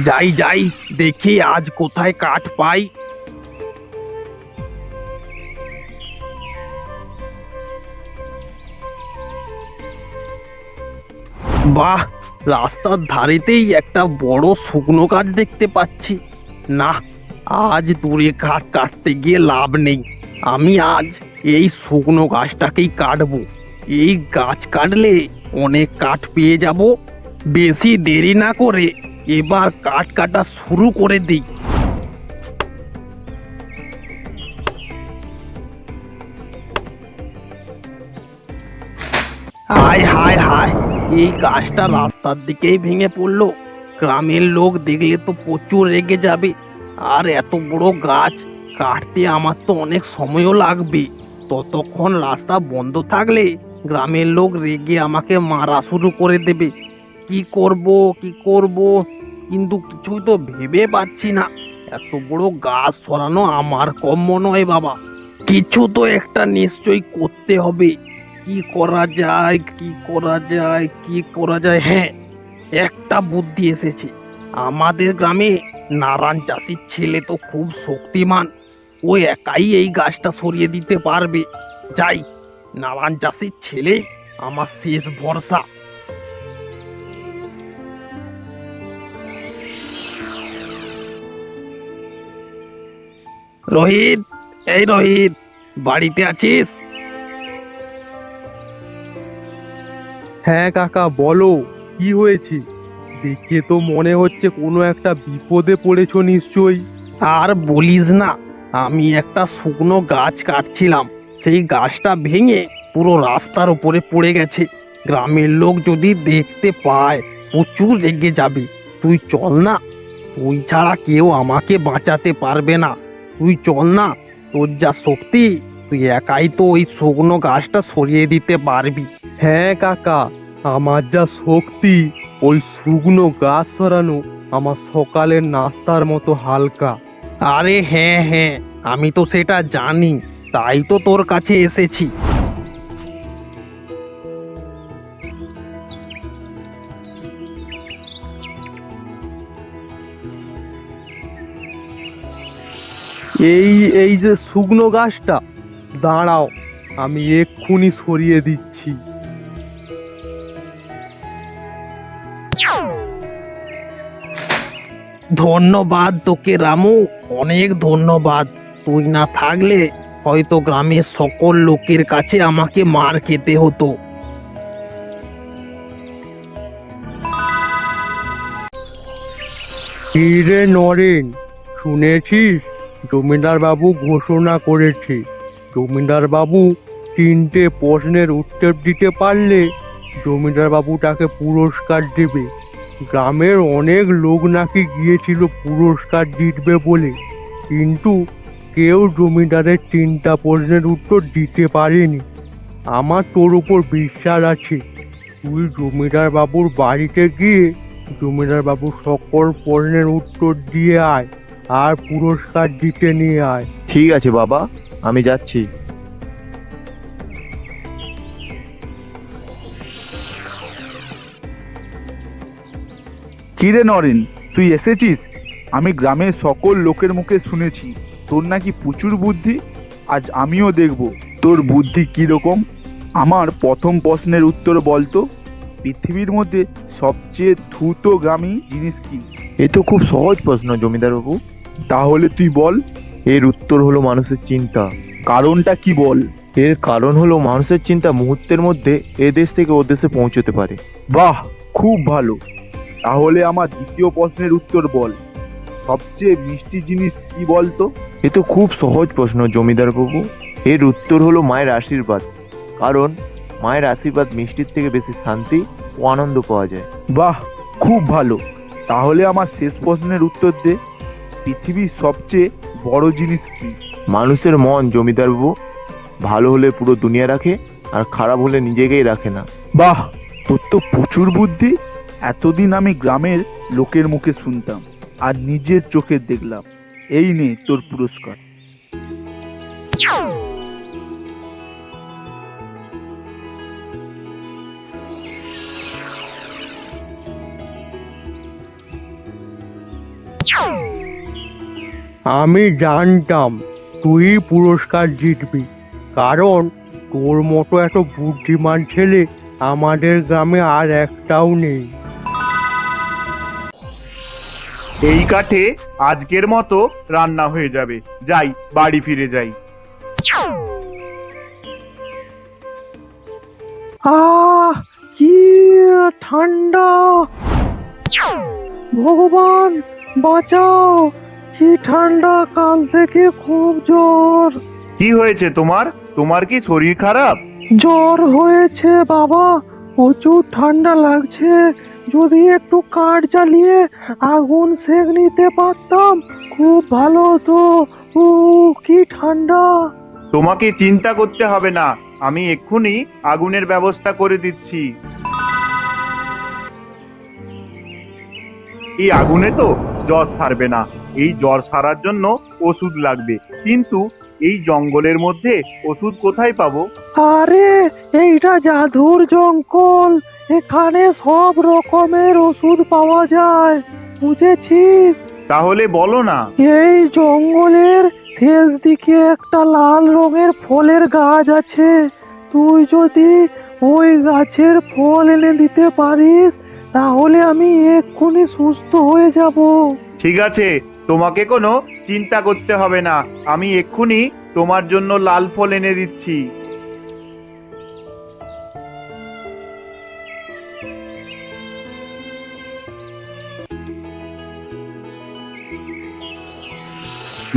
যাই যাই, দেখি আজ কোথায় কাঠ পাই। বাহ, রাস্তার ধারেতেই একটা বড় শুকনো গাছ দেখতে পাচ্ছি। না, আজ দূরে কাঠ কাটতে গিয়ে লাভ নেই। আমি আজ এই শুকনো গাছটাকেই কাটবো। এই গাছ কাটলে অনেক কাঠ পেয়ে যাব। বেশি দেরি না করে এবার কাঠ কাটা শুরু করে দিই। হায় হায় হায়, এই গাছটা রাস্তার দিকেই ভেঙে পড়লো। গ্রামের লোক দেখলে তো প্রচুর রেগে যাবে। আর এত বড় গাছ কাটতে আমার তো অনেক সময়ও লাগবে। ততক্ষণ রাস্তা বন্ধ থাকলে গ্রামের লোক রেগে আমাকে মারা শুরু করে দেবে। কি করব, কি করব, কিন্তু কিছুই তো ভেবে পাচ্ছি না। এত বড় গাছ সরানো আমার কম্ম নয় বাবা। কিছু তো একটা নিশ্চয়ই করতে হবে। কি করা যায়, কি করা যায়, কি করা যায়? হ্যাঁ, একটা বুদ্ধি এসেছে। আমাদের গ্রামে নারায়ণ চাষির ছেলে তো খুব শক্তিমান। ও একাই এই গাছটা সরিয়ে দিতে পারবে। যাই, নারায়ণ চাষির ছেলে আমার শেষ ভরসা। রোহিত, এই রোহিত, বাড়িতে আছিস? হ্যাঁ কাকা, বলো। কি হয়েছে? দেখে তো মনে হচ্ছে কোনো একটা বিপদে পড়েছো নিশ্চয়ই। আর বলিস না, আমি একটা শুকনো গাছ কাটছিলাম। সেই গাছটা ভেঙে পুরো রাস্তার উপরে পড়ে গেছে। গ্রামের লোক যদি দেখতে পায় প্রচুর রেগে যাবে। তুই চল না, তুই ছাড়া কেউ আমাকে বাঁচাতে পারবে না। তুই চল না, তোর যা শক্তি, তুই একাই তো ওই শুকনো গাছটা সরিয়ে দিতে পারবি। হ্যাঁ কাকা, আমার যা শক্তি, ওই শুকনো গাছ সরানো আমার সকালের নাস্তার মতো হালকা। আরে হ্যাঁ হ্যাঁ, আমি তো সেটা জানি, তাই তো তোর কাছে এসেছি। এই এই যে শুকনো গাছটা, দাঁড়াও, আমি এক্ষুনি সরিয়ে দিচ্ছি। ধন্যবাদ তোকে রামু, অনেক ধন্যবাদ। তুই না থাকলে হয়তো গ্রামের সকল লোকের কাছে আমাকে মার খেতে হতো। হিরে নরেন, শুনেছিস? জমিদার বাবু ঘোষণা করেছে, জমিদার বাবু 3টে প্রশ্নের উত্তর দিতে পারলে জমিদার বাবু তাকে পুরস্কার দেবে। গ্রামের অনেক লোক নাকি গিয়েছিল পুরস্কার জিতবে বলে, কিন্তু কেউ জমিদারের 3টা প্রশ্নের উত্তর দিতে পারেনি। আমার তোর উপর বিশ্বাস আছে। তুই জমিদার বাবুর বাড়িতে গিয়ে জমিদার বাবুর সকল প্রশ্নের উত্তর দিয়ে আয়, আর পুরস্কার জিতে নিয়ে আয়। ঠিক আছে বাবা, আমি যাচ্ছি। কিরে নরেন, তুই এসেছিস? আমি গ্রামের সকল লোকের মুখে শুনেছি তোর নাকি প্রচুর বুদ্ধি। আজ আমিও দেখব তোর বুদ্ধি কিরকম। আমার প্রথম প্রশ্নের উত্তর বলতো, পৃথিবীর মধ্যে সবচেয়ে দ্রুত গ্রামী জিনিস কি? এ তো খুব সহজ প্রশ্ন জমিদার বাবু। তাহলে তুই বল। এর উত্তর হলো মানুষের চিন্তা। কারণটা কি বল? এর কারণ হলো মানুষের চিন্তা মুহূর্তের মধ্যে এ দেশ থেকে ও দেশে পৌঁছতে পারে। বাহ, খুব ভালো। তাহলে আমার দ্বিতীয় প্রশ্নের উত্তর বল। সবচেয়ে মিষ্টি জিনিস কি বলতো? এ তো খুব সহজ প্রশ্ন জমিদার বাবু। এর উত্তর হলো মায়ের আশীর্বাদ। কারণ মায়ের আশীর্বাদ মিষ্টির থেকে বেশি শান্তি ও আনন্দ পাওয়া যায়। বাহ, খুব ভালো। তাহলে আমার শেষ প্রশ্নের উত্তর দে। পৃথিবীর সবচেয়ে বড় জিনিস কি? মানুষের মন জমিদার বাবু। ভালো হলে পুরো দুনিয়া রাখে, আর খারাপ হলে নিজেকেই রাখে না। বাহ, তোর তো প্রচুর বুদ্ধি। এতদিন আমি গ্রামের লোকের মুখে শুনতাম, আর নিজের চোখে দেখলাম। এই নে তোর পুরস্কার। আমি জানতাম তুই পুরস্কার জিতবি, কারণ তোর মতো এত বুদ্ধিমান ছেলে আমাদের গ্রামে আর একটাও নেই। এই কাঠে আজকের মতো রান্না হয়ে যাবে। যাই, বাড়ি ফিরে যাই। আহ, কি ঠান্ডা! ভগবান বাঁচাও! কি ঠান্ডা, কাল থেকে খুব জ্বর। কি হয়েছে তোমার? তোমার কি শরীর খারাপ? জ্বর হয়েছে বাবা, প্রচুর ঠান্ডা লাগছে। যদি একটু কাঠ জ্বালিয়ে আগুন সেক নিতে পারতাম খুব ভালো হতো। ও, কি ঠান্ডা! তোমাকে চিন্তা করতে হবে না, আমি এক্ষুনি আগুনের ব্যবস্থা করে দিচ্ছি। এই আগুনে তো জ্বর সারবে না। এই জ্বর সারার জন্য ওষুধ লাগবে, কিন্তু এই জঙ্গলের মধ্যে ওষুধ কোথায় পাবো? আরে, এইটা জাদুর জঙ্গল, এখানে সব রকমের ওষুধ পাওয়া যায়, বুঝেছিস? তাহলে বলো না। এই জঙ্গলের শেষ দিকে একটা লাল রঙের ফলের গাছ আছে। তুই যদি ওই গাছের ফল এনে দিতে পারিস তাহলে আমি এক্ষুনি সুস্থ হয়ে যাব। ঠিক আছে, তোমাকে কোনো চিন্তা করতে হবে না, আমি এক্ষুনি তোমার জন্য লাল ফল এনে দিচ্ছি।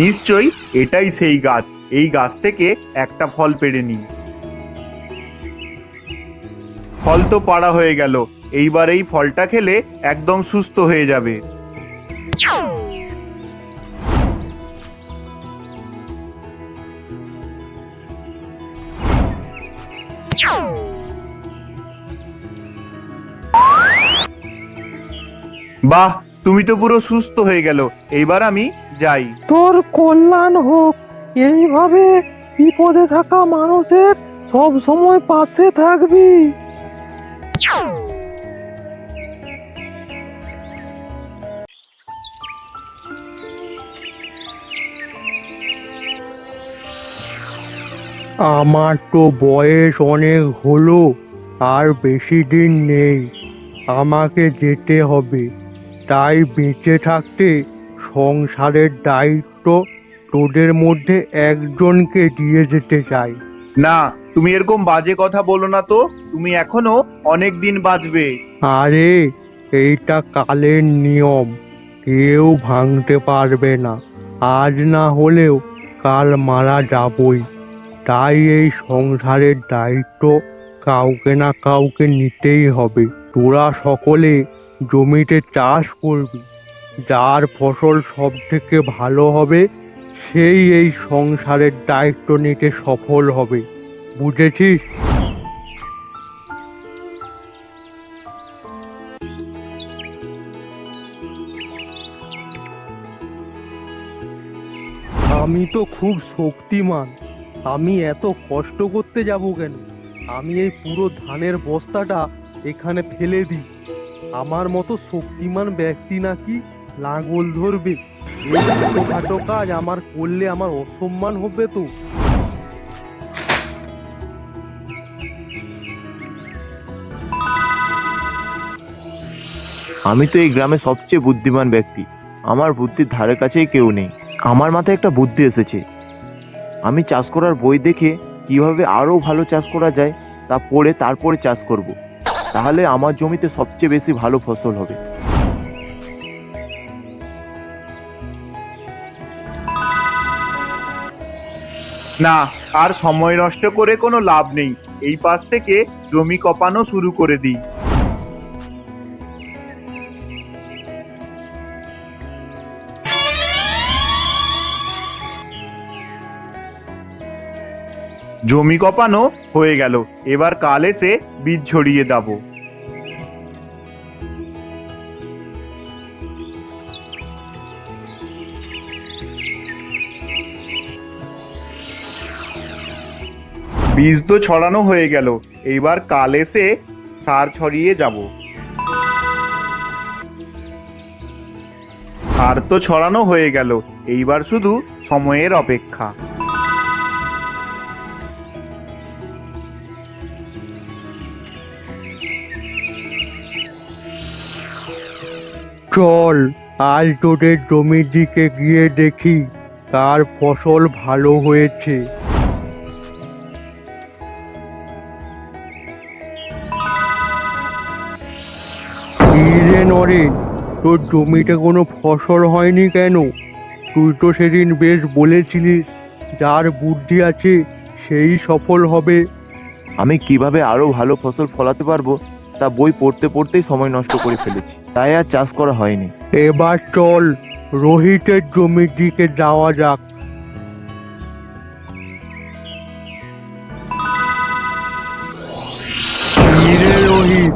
নিশ্চয়ই এটাই সেই গাছ। এই গাছ থেকে একটা ফল পেড়ে নিই। ফল তো পাড়া হয়ে গেল। এইবার এই ফলটা খেলে একদম সুস্থ হয়ে যাবে। বাহ, তুমি তো পুরো সুস্থ হয়ে গেল। এইবার আমি যাই। তোর কল্যাণ হোক। এইভাবে বিপদে থাকা মানুষের সব সময় পাশে থাকবি। আমার তো বয়স অনেক হলো, আর বেশি দিন নেই, আমাকে যেতে হবে। তাই বেঁচে থাকতে সংসারের দায়িত্ব তোদের মধ্যে একজনকে দিয়ে যেতে চাই। না, তুমি এরকম বাজে কথা বলো না তো। তুমি এখনো অনেক দিন বাঁচবে। আরে, এইটা কালের নিয়ম, কেউ ভাঙতে পারবে না। আজ না হলেও কাল মারা যাবই। তাই এই সংসারের দায়িত্ব কাউকে না কাউকে নিতেই হবে। তোরা সকলে জমিতে চাষ করবি, যার ফসল সব থেকে ভালো হবে সেই এই সংসারের দায়িত্ব নিতে সফল হবে, বুঝেছিস? আমি তো খুব শক্তিমান, আমি এত কষ্ট করতে যাব কেন? আমি এই পুরো ধানের বস্তাটা এখানে ফেলে দিই। আমার মতো শক্তিমান ব্যক্তি নাকি লাঙল ধরবে? এই ছোটখাটো কাজ আমার করলে আমার অসম্মান হবে তো। আমি তো এই গ্রামে সবচেয়ে বুদ্ধিমান ব্যক্তি, আমার বুদ্ধির ধারে কাছেই কেউ নেই। আমার মাথায় একটা বুদ্ধি এসেছে। আমি চাষ করার বই দেখে কিভাবে আরো ভালো চাষ করা যায় তা পড়ে তারপরে চাষ করব। তাহলে আমার জমিতে সবচেয়ে বেশি ভালো ফসল হবে। না, আর সময় নষ্ট করে কোনো লাভ নেই। এই পাশ থেকে জমি কপানো শুরু করে দিই। জমি কপানো হয়ে গেল। এবার কাল এসে বীজ ছড়িয়ে দেবো। বীজ তো ছড়ানো হয়ে গেল। এইবার কাল এসে সার ছড়িয়ে যাব। সার তো ছড়ানো হয়ে গেল, এইবার শুধু সময়ের অপেক্ষা। চল আজ তোদের জমির দিকে গিয়ে দেখি কার ফসল ভালো হয়েছে। কি রে নরেন, তোর জমিতে কোনো ফসল হয়নি কেন? তুই তো সেদিন বেশ বলেছিলিস যার বুদ্ধি আছে সেই সফল হবে। আমি কিভাবে আরো ভালো ফসল ফলাতে পারবো তা বই পড়তে পড়তেই সময় নষ্ট করে ফেলেছি, তাই আর চাষ করা হয়নি। এবার চল রোহিতের জমির দিকে যাওয়া যাক। কি রে রোহিত,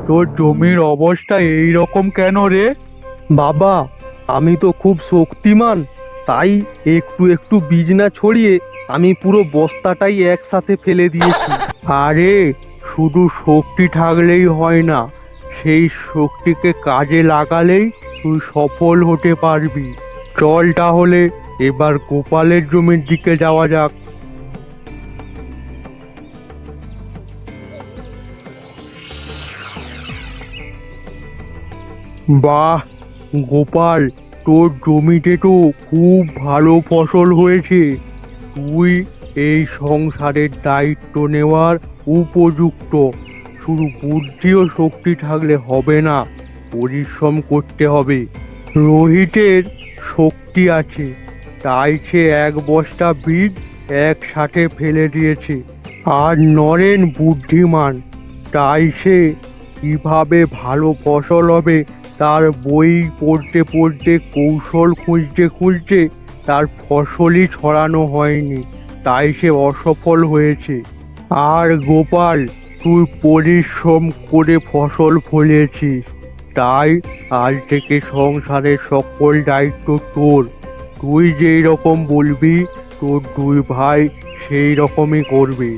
তোর জমির অবস্থা এই রকম কেন রে? বাবা, আমি তো খুব শক্তিমান, তাই একটু একটু বীজ না ছড়িয়ে আমি পুরো বস্তাটাই একসাথে ফেলে দিয়েছি। আরে শুধু শক্তি থাকলেই হয় না, সেই শক্তিকে কাজে লাগালেই তুই সফল হতে পারবি। চল তাহলে এবার গোপালের জমির দিকে যাওয়া যাক। বাহ গোপাল, তোর জমিতে তো খুব ভালো ফসল হয়েছে। তুই এই সংসারের দায়িত্ব নেওয়ার উপযুক্ত। শুধু বুদ্ধি ও শক্তি থাকলে হবে না, পরিশ্রম করতে হবে। রোহিতের শক্তি আছে, তাই সে এক বস্তা বীজ একসাথে ফেলে দিয়েছে। আর নরেন বুদ্ধিমান, তাই সে কিভাবে ভালো ফসল হবে তার বই পড়তে পড়তে, কৌশল খুঁজতে খুঁজতে তার ফসলই ছড়ানো হয়নি, তাই সে অসফল হয়েছে। আর গোপাল, তুই পরিশ্রম করে ফসল ফলিয়েছিস, তাই আজ থেকে সংসারের সকল দায়িত্ব তোর। তুই যেই রকম বলবি তোর দুই ভাই সেই রকমই করবে।